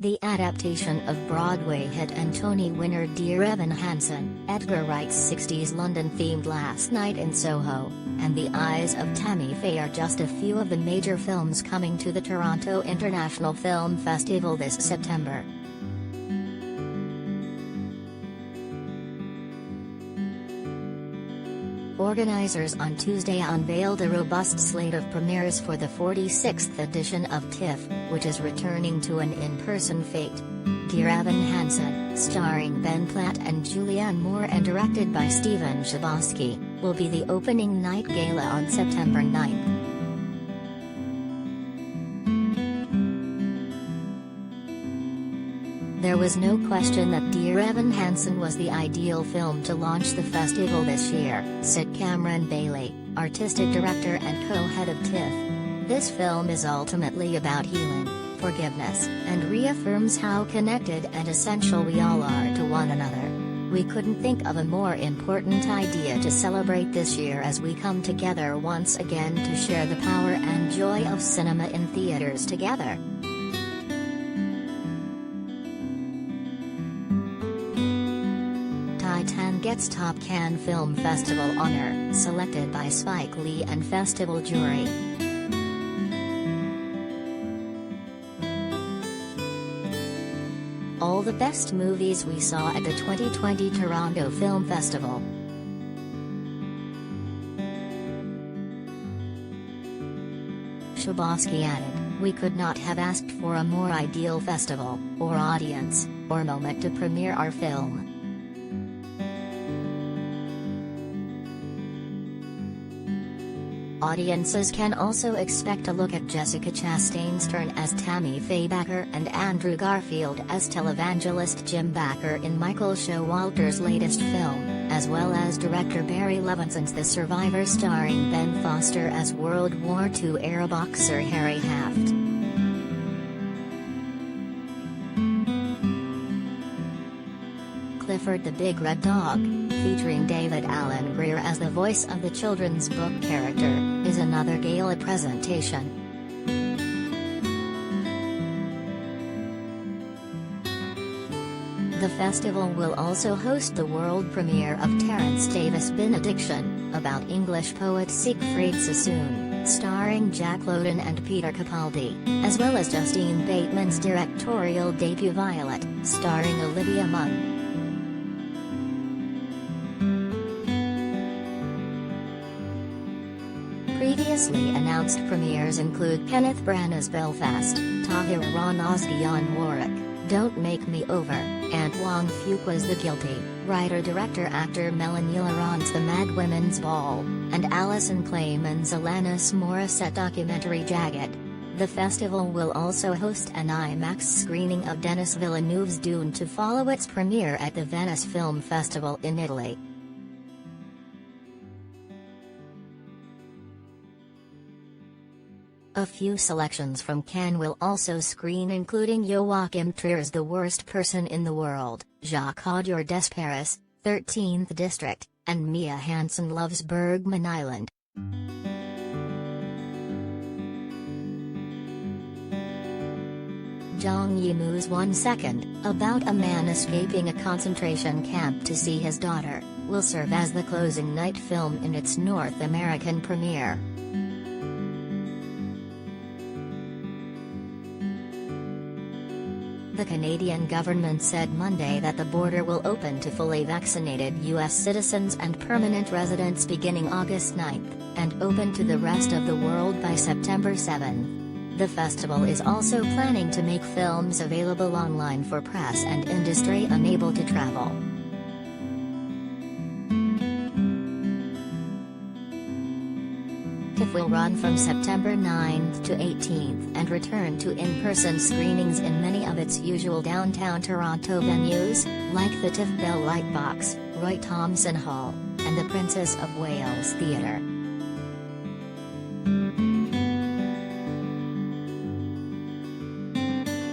The adaptation of Broadway hit and Tony winner Dear Evan Hansen, Edgar Wright's 60s London-themed Last Night in Soho, and The Eyes of Tammy Faye are just a few of the major films coming to the Toronto International Film Festival this September. Organizers on Tuesday unveiled a robust slate of premieres for the 46th edition of TIFF, which is returning to an in-person fate. Dear Evan Hansen, starring Ben Platt and Julianne Moore and directed by Stephen Chbosky, will be the opening night gala on September 9. There was no question that Dear Evan Hansen was the ideal film to launch the festival this year, said Cameron Bailey, artistic director and co-head of TIFF. This film is ultimately about healing, forgiveness, and reaffirms how connected and essential we all are to one another. We couldn't think of a more important idea to celebrate this year as we come together once again to share the power and joy of cinema in theaters together. Titan gets Top Cannes Film Festival honor, selected by Spike Lee and festival jury. All the best movies we saw at the 2020 Toronto Film Festival. Chbosky added, "We could not have asked for a more ideal festival, or audience, or moment to premiere our film." Audiences can also expect a look at Jessica Chastain's turn as Tammy Faye Bakker and Andrew Garfield as televangelist Jim Bakker in Michael Showalter's latest film, as well as director Barry Levinson's The Survivor starring Ben Foster as World War II era boxer Harry Haft. Clifford the Big Red Dog, featuring David Alan Grier as the voice of the children's book character, is another gala presentation. The festival will also host the world premiere of Terence Davis' Benediction, about English poet Siegfried Sassoon, starring Jack Lowden and Peter Capaldi, as well as Justine Bateman's directorial debut Violet, starring Olivia Munn. Previously announced premieres include Kenneth Branagh's Belfast, Tahir Aronofsky's Warwick, Don't Make Me Over, and Wong Fuqua's The Guilty, writer-director-actor Melanie Laurent's The Mad Women's Ball, and Alison Clayman's Alanis Morissette documentary Jagged. The festival will also host an IMAX screening of Denis Villeneuve's Dune to follow its premiere at the Venice Film Festival in Italy. A few selections from Cannes will also screen, including Joachim Trier's The Worst Person in the World, Jacques Audiard Desparis, 13th District, and Mia Hansen Loves Bergman Island. Zhang Yimou's 1 Second, about a man escaping a concentration camp to see his daughter, will serve as the closing night film in its North American premiere. The Canadian government said Monday that the border will open to fully vaccinated U.S. citizens and permanent residents beginning August 9, and open to the rest of the world by September 7. The festival is also planning to make films available online for press and industry unable to travel. TIFF will run from September 9 to 18 and return to in-person screenings in many of its usual downtown Toronto venues, like the TIFF Bell Lightbox, Roy Thomson Hall, and the Princess of Wales Theatre.